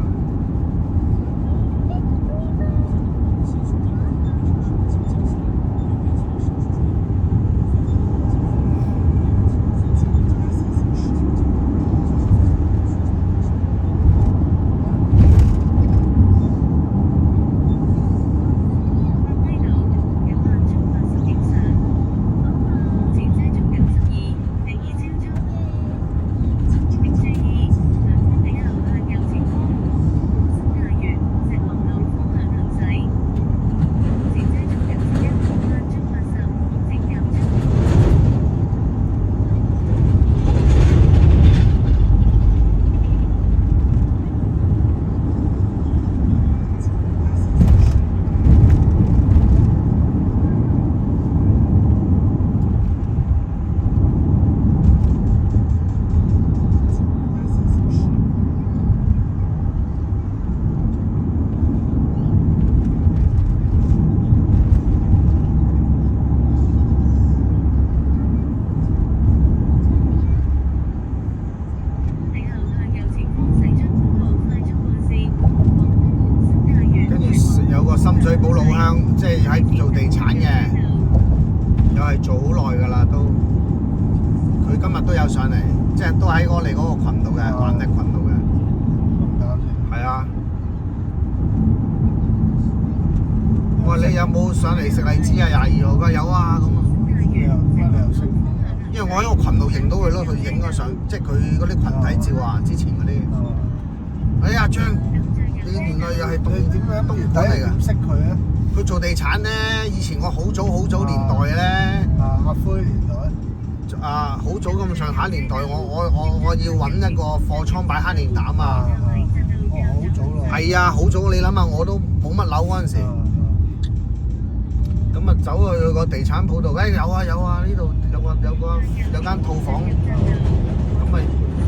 係做好耐㗎啦，都佢今日都有上嚟，即係都喺我哋嗰個群度嘅，環力群度嘅。咁啱先。係啊。我話你有冇上嚟食荔枝啊？22號㗎有啊咁啊。你又識？因為我喺個群度認到佢咯，佢影咗相，即係佢嗰啲群體照啊，之前嗰啲。哎呀張，你原來又係你點樣東莞嚟㗎？點識佢咧？佢做地產咧，以前我好早年代咧。阿灰年代。好早咁上下年代，我要揾一個貨倉擺蝦蓮膽啊！好早咯。係啊，好早，你諗下，我都冇乜樓嗰陣時，咁啊走去個地產鋪度，有啊，呢度有間套房，咁咪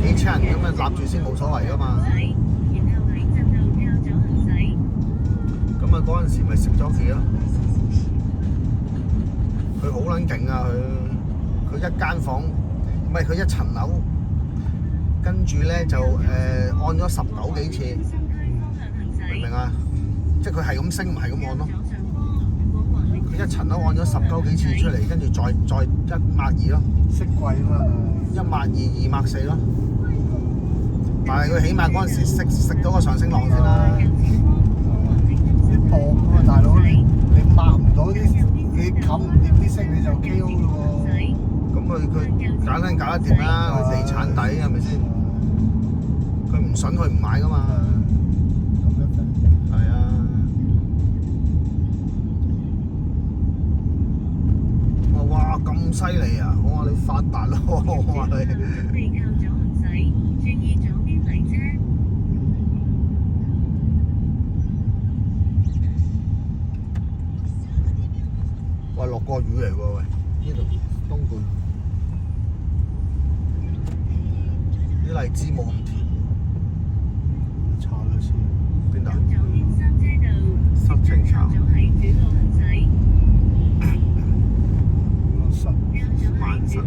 幾千人咁啊立住先冇所謂噶嘛。咁啊嗰陣時咪食咗佢咯，佢好撚勁啊佢一間房，唔係佢一層樓，跟住咧就按咗19幾次，明唔明啊？即係佢係咁升，唔係咁按咯。佢一層樓按咗19幾次出嚟，跟住再102咯。識貴啊嘛。102、204咯。但係佢起碼嗰陣時食咗個上升浪先啦。啲薄啊嘛，大佬你抹唔到啲，你冚唔掂啲色你就 KO 咯喎。咁佢簡單搞得掂啦，佢地產底係咪先？佢唔筍佢唔買噶嘛。係啊。我話哇咁犀利啊！我話你發達咯，我話你。喂，落過雨嚟喎喂，呢度東莞啲荔枝冇咁甜，炒咗先。邊度？濕情炒。慢神。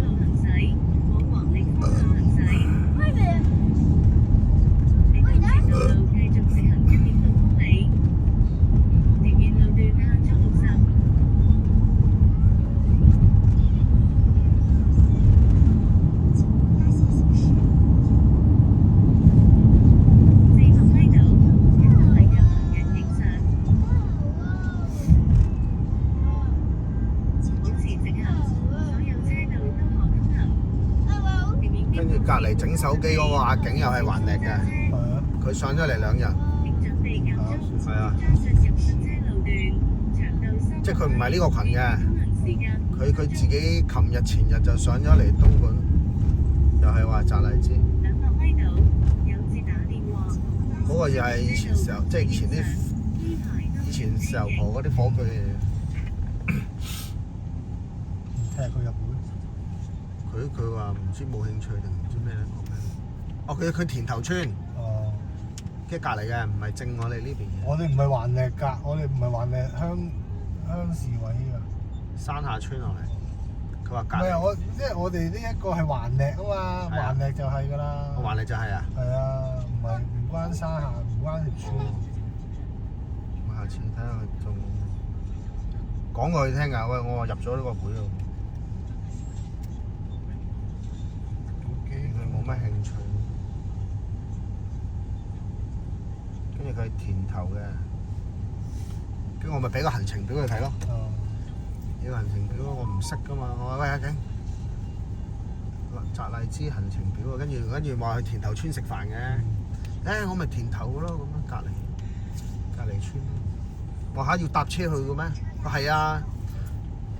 跟住隔離整手機嗰個阿景又係環力嘅，佢上咗嚟2日。係啊，即係佢唔係呢個群嘅，佢自己琴日前日就上咗嚟東莞，又係話摘荔枝。嗰個又係以前時候，即係以前時候婆嗰啲伙計嚟嘅。踢佢入會。佢話唔知冇興趣定唔知咩咧講咩？哦，佢田頭村，即係隔離嘅，唔係正我哋呢邊嘅。我哋唔係環力㗎，我哋唔係環力鄉事委㗎。山下村落嚟，佢話隔。唔係即係我哋呢一個係環力啊嘛，環力就係㗎啦。環力就係啊。係啊，唔關山下，唔關條村。我下次睇下佢仲講過佢聽㗎，喂，我話入咗呢個會喎。冇乜興趣，跟住佢係田頭嘅，跟住我咪俾個行程表佢睇咯。呢個行程表我唔識噶嘛，我話喂阿景，摘荔枝行程表啊，跟住話去田頭村食飯嘅，我咪田頭嘅咯，咁樣隔離村。我話要搭車去嘅咩？佢係啊，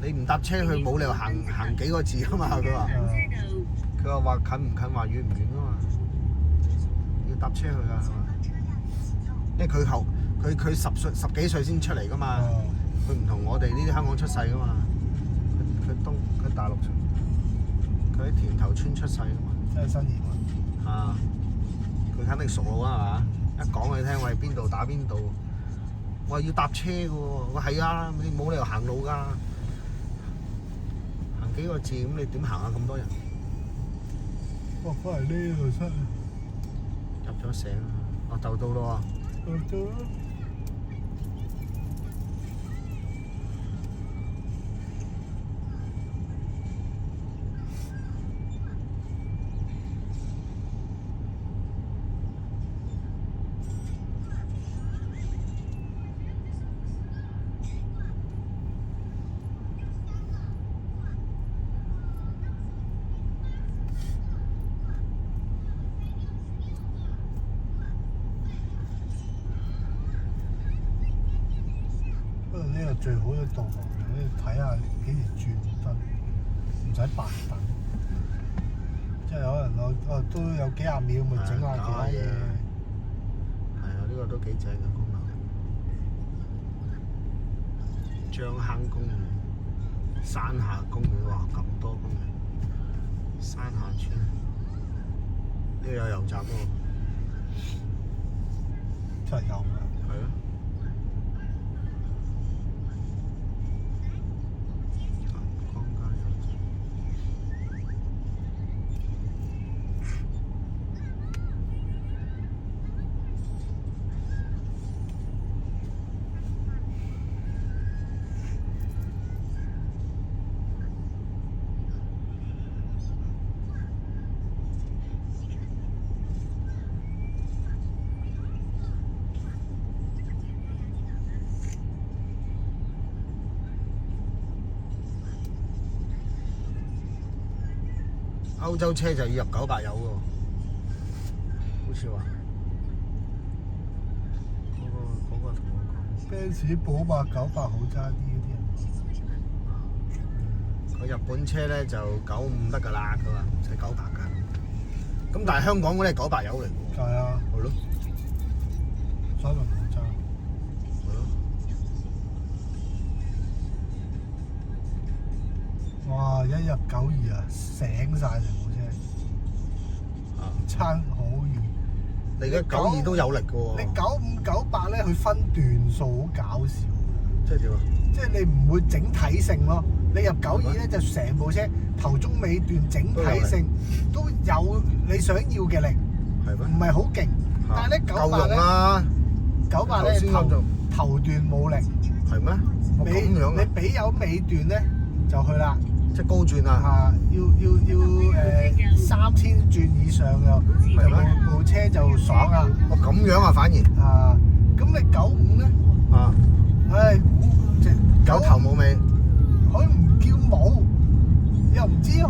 你唔搭車去冇理由行幾個字啊嘛，佢話。佢話近唔近，話遠唔遠啊嘛，要搭車去啊，係嘛？因為佢十幾歲先出嚟噶嘛，佢唔同我哋呢啲香港出世噶嘛，佢大陸出，佢喺田頭村出世噶嘛。真係新移民。啊！佢肯定熟路啊，係嘛？一講佢聽，喂邊度打邊度，我話要搭車嘅喎，我話係啊，你冇理由行路㗎，行幾個字咁你點行啊咁多人？哇！翻嚟呢度出入咗城啊！我就到咯喎。到。最好嘅導航員，可以睇下幾時轉燈，唔使白等。即係可能我都有幾廿秒，咪整下其他嘢。係啊，呢個都幾正嘅功能。張坑公園、山下公園，哇咁多公園，山下村呢個有油站喎。真係有㗎。係啊。歐洲車就要入900油喎，好似話。嗰個同我講。Benz 寶馬900好揸啲嗰啲人。個日本車咧就95得㗎啦，佢話唔使900㗎。咁但係香港嗰啲係900油嚟㗎喎。係啊。係咯。所以咪唔好揸。係咯。哇！一入92啊，醒晒成部車。差好遠。你而家92都有力嘅喎。你95、98咧，佢分段數好搞笑。即係點啊？即係你唔會整體性咯。你入92咧就成部車頭中尾段整體性都有你想要嘅力，係咩？唔係好勁。但係咧98咧，98咧頭段冇力。係咩？咁樣你俾有尾段咧就去啦。即係高轉啊！嚇，要3000轉以上嘅，係咩？部車就爽啦。哦，咁樣啊，反而。啊，咁你95咧？啊。唉，有頭冇尾。佢唔叫冇，又唔知佢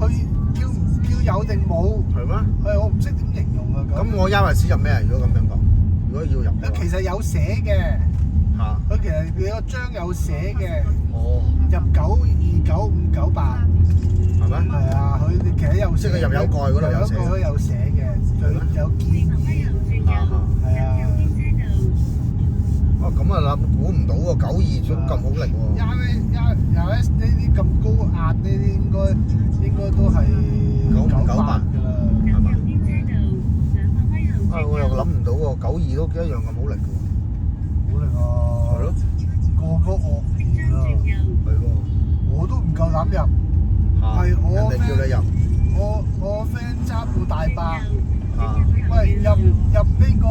叫唔叫有定冇。係咩？我唔識點形容啊。咁我優惠師入咩啊？如果咁樣講，如果要入嘅話。其實有寫嘅。嚇。佢其實你個章有寫嘅。哦。入92、95、98。係咩？係啊，佢其實有寫。即係入油蓋嗰度有寫。有個有寫嘅，有建議。係啊。哦，咁啊諗估唔到喎，92都咁好力喎。呢啲咁高壓呢啲應該都係98㗎啦。係嘛？我又諗唔到喎，92都一樣咁好力㗎喎。好力啊！係咯。個惡言啊！係喎。我都唔夠膽入。係我人哋叫你入。我 friend 揸部大伯。喂，入呢個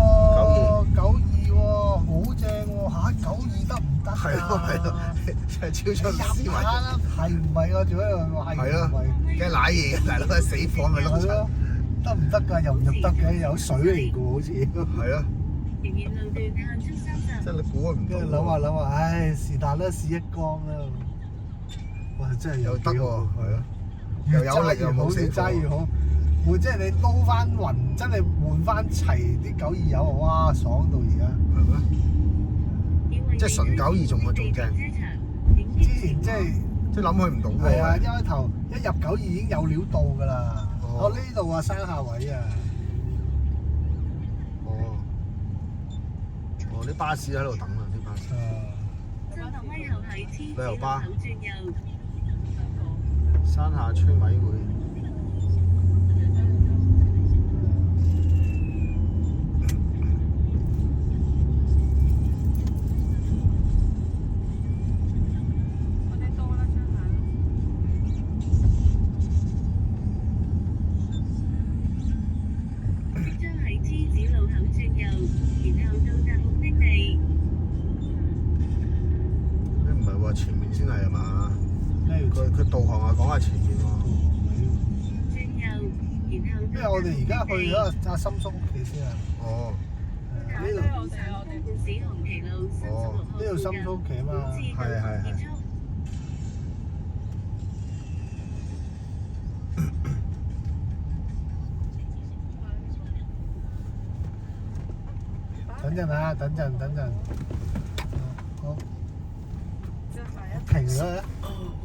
92喎，好正喎嚇！92得唔得啊？係咯，真係超出思維。入下啦，係唔係啊？仲喺度話係唔係？梗係賴嘢嘅，大佬係死火咪碌柒。得唔得㗎？又唔入得嘅，有水嚟㗎喎，好似。係啊。真係你估唔到。跟住諗下，唉，是但啦，試一缸啦。哇！真係又得喎，係啊。又有力又冇死火。揸越好。會即係你撈翻勻，真係換翻齊啲92油，哇！爽到而家。係咩？即係純92仲正。之前即係諗佢唔到喎。係啊，一開頭一入92已經有料到㗎啦。我呢度啊，山下位啊。哦。哦，啲巴士喺度等啊，啲巴士。旅遊巴。山下村委會。前面先係嘛？佢導航啊講下前面喎。因為我哋而家去咗阿森叔屋企先啊。哦。呢度。哦。呢度森叔屋企啊嘛。係。等陣啊，等陣。好。停咗嘅。